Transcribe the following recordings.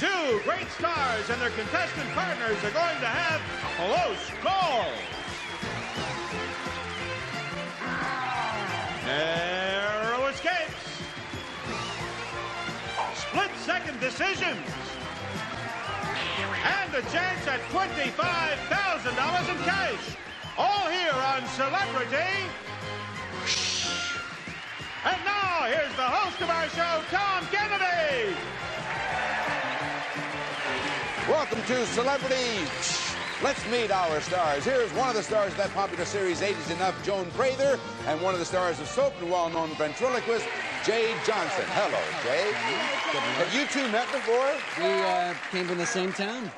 Two great stars and their contestant partners are going to have close calls. Narrow escapes. Split-second decisions. And a chance at $25,000 in cash. All here on Celebrity. And now, here's the host of our show, Tom Kennedy. Welcome to Celebrity. Let's meet our stars. Here's one of the stars of that popular series, 80's Enough, Joan Prather, and one of the stars of soap and well-known ventriloquist, Jay Johnson. Hello, Jay. Have you two met before? We came from the same town.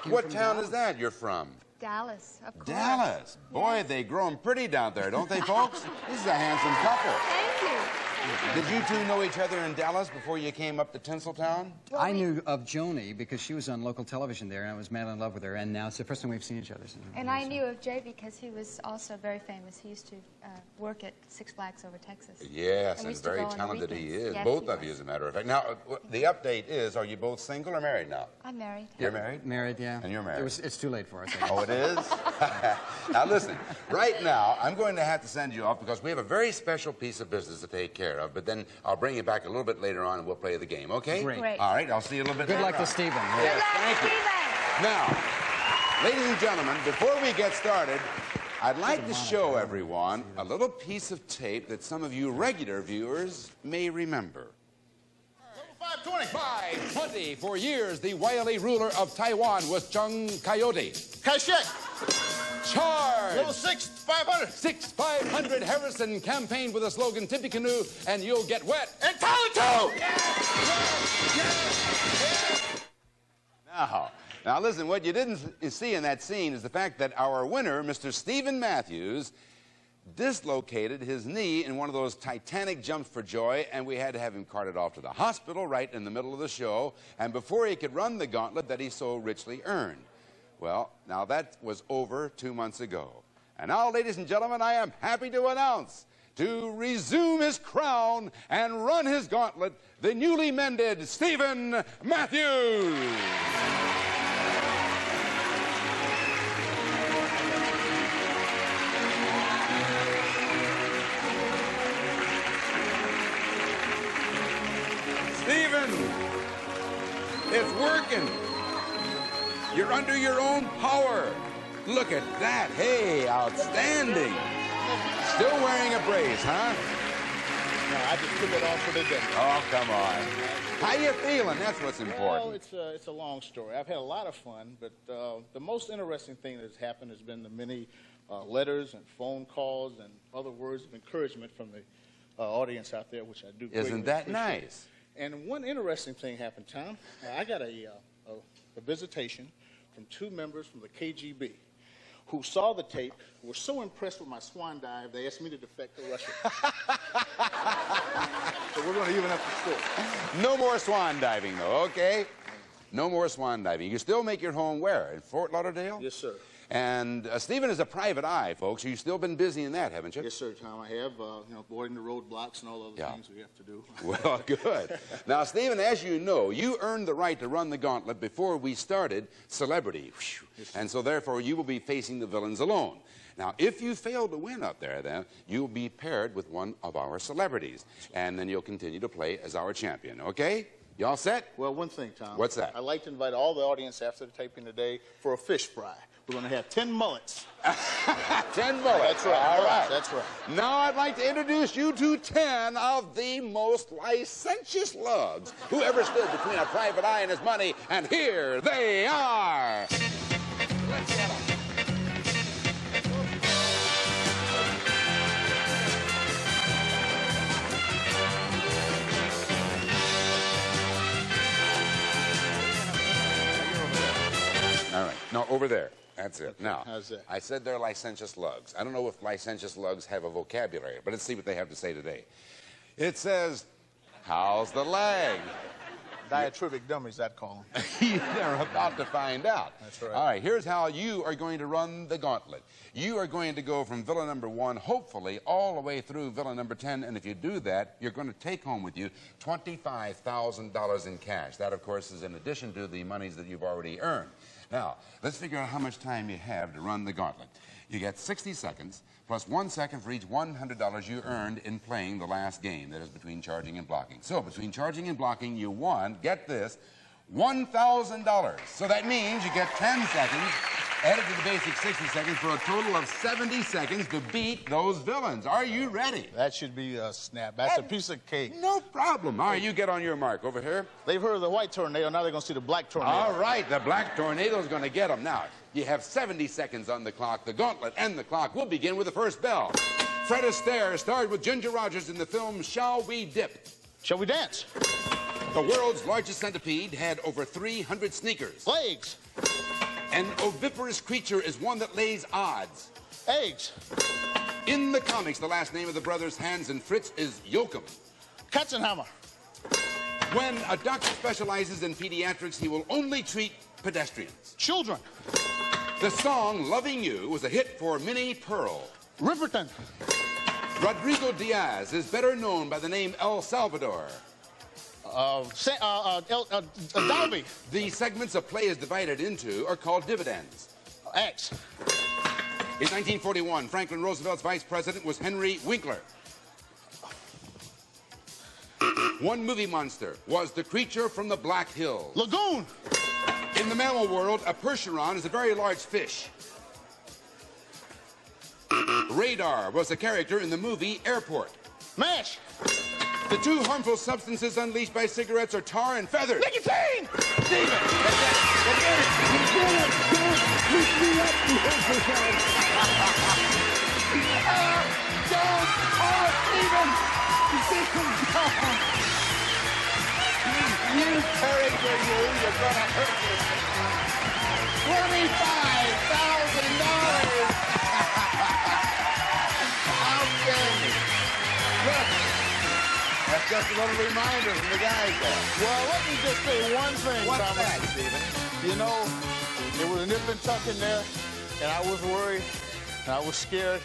What town is that you're from? Dallas, of course. Dallas. Boy, they grow them pretty down there, don't they, folks? This is a handsome couple. Thank you. Did you two know each other in Dallas before you came up to Tinseltown? Well, I knew of Joni because she was on local television there, and I was madly in love with her, and now it's the first time we've seen each other. And I knew of Jay because he was also very famous. He used to work at Six Flags over Texas. Yes, and very talented he is. Yes, both of you, as a matter of fact. Now, the update is, are you both single or married now? I'm married. You're married? Married, yeah. And you're married? It's too late for us. Oh, it is? Now, listen, right now, I'm going to have to send you off because we have a very special piece of business to take care of, but then I'll bring you back a little bit later on and we'll play the game, okay? Great. All right, I'll see you a little bit Good later luck on. to Stephen. Yes, thank you. Now, ladies and gentlemen, before we get started, I'd like to show everyone a little piece of tape that some of you regular viewers may remember. 520. For years, the wily ruler of Taiwan was Chung Coyote. Kai-shek. Charge! Little 6-500. 6-500 Harrison campaigned with the slogan Tippecanoe and you'll get wet. And Talento. Now listen, what you didn't see in that scene is the fact that our winner, Mr. Stephen Matthews, dislocated his knee in one of those titanic jumps for joy, and we had to have him carted off to the hospital right in the middle of the show, and before he could run the gauntlet that he so richly earned. Well, now that was over 2 months ago. And now, ladies and gentlemen, I am happy to announce, to resume his crown and run his gauntlet, the newly mended Stephen Matthews. Stephen, it's working. You're under your own power. Look at that. Hey, outstanding. Still wearing a brace, huh? No, I just took it off for the day. Oh, come on. How you feeling? That's what's important. Well, it's a long story. I've had a lot of fun, but the most interesting thing that's happened has been the many letters and phone calls and other words of encouragement from the audience out there, which I do greatly Isn't that appreciate. nice? And one interesting thing happened, Tom. I got a visitation from two members from the KGB who saw the tape, were so impressed with my swan dive, they asked me to defect to Russia. So we're going to even up the score. No more swan diving, though, okay? No more swan diving. You still make your home where? In Fort Lauderdale? Yes, sir. And Stephen is a private eye, folks. You've still been busy in that, haven't you? Yes, sir, Tom. I have, avoiding the roadblocks and all other things we have to do. Well, good. Now, Stephen, as you know, you earned the right to run the gauntlet before we started Celebrity. Yes, and so, therefore, you will be facing the villains alone. Now, if you fail to win up there, then, you'll be paired with one of our celebrities. And then you'll continue to play as our champion, okay? You all set? Well, one thing, Tom. What's that? I'd like to invite all the audience after the taping today for a fish fry. We're going to have 10 mullets. 10 bullets. That's right. All right. That's right. Now I'd like to introduce you to 10 of the most licentious lugs who ever stood between a private eye and his money, and here they are. Let's get 'em. All right. No, over there. That's it. Now, how's that? I said they're licentious lugs. I don't know if licentious lugs have a vocabulary, but let's see what they have to say today. It says, how's the leg? Diatribic dummies, I'd call them. They're about to find out. That's right. All right, here's how you are going to run the gauntlet. You are going to go from villa number 1, hopefully, all the way through villa number 10, and if you do that, you're going to take home with you $25,000 in cash. That, of course, is in addition to the monies that you've already earned. Now, let's figure out how much time you have to run the gauntlet. You get 60 seconds, plus 1 second for each $100 you earned in playing the last game, that is between charging and blocking. So, between charging and blocking, you won, get this, $1,000. So that means you get 10 seconds added to the basic 60 seconds for a total of 70 seconds to beat those villains. Are you ready? That should be a snap. That's a piece of cake. No problem. All right, you get on your mark. Over here. They've heard of the white tornado. Now they're going to see the black tornado. All right, the black tornado's going to get them. Now, you have 70 seconds on the clock. The gauntlet and the clock will begin with the first bell. Fred Astaire starred with Ginger Rogers in the film Shall We Dip? Shall we dance? The world's largest centipede had over 300 sneakers. Legs. An oviparous creature is one that lays odds. Eggs. In the comics, the last name of the brothers Hans and Fritz is Joachim. Katzenhammer. When a doctor specializes in pediatrics, he will only treat pedestrians. Children. The song Loving You was a hit for Minnie Pearl. Riverton. Rodrigo Diaz is better known by the name El Salvador. Dalby. The segments a play is divided into are called dividends. X. In 1941, Franklin Roosevelt's vice president was Henry Winkler. One movie monster was the creature from the Black Hills. Lagoon. In the mammal world, a percheron is a very large fish. Radar was a character in the movie Airport. Mash. The two harmful substances unleashed by cigarettes are tar and feathers. Nicotine. Steven! You character, you're gonna hurt me. $25,000. Outstanding. Look. That's just a little reminder from the guys there. Well, let me just say one thing, What's Thomas. that, Stephen? You know, there was a nip and tuck in there, and I was worried, and I was scared,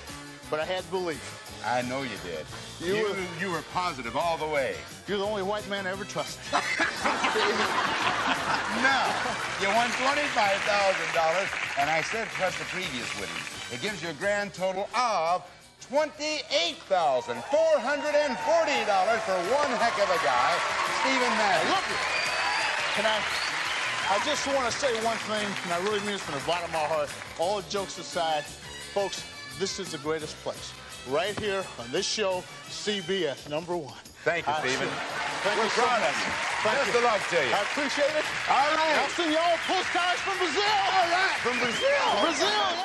but I had belief. I know you did. You were positive all the way. You're the only white man I ever trusted. Now, you won $25,000, and I said plus the previous winnings. It gives you a grand total of $28,440 for one heck of a guy, Stephen Madden. Look, can I just want to say one thing, and I really mean this from the bottom of my heart. All jokes aside, folks, this is the greatest place. Right here on this show, CBS #1. Thank you, Stephen. Thank We're you so proud much. of you. Thank Best you. of luck to you. I appreciate it. All right. I'll send you all postcards from Brazil. All right, from Brazil. Brazil.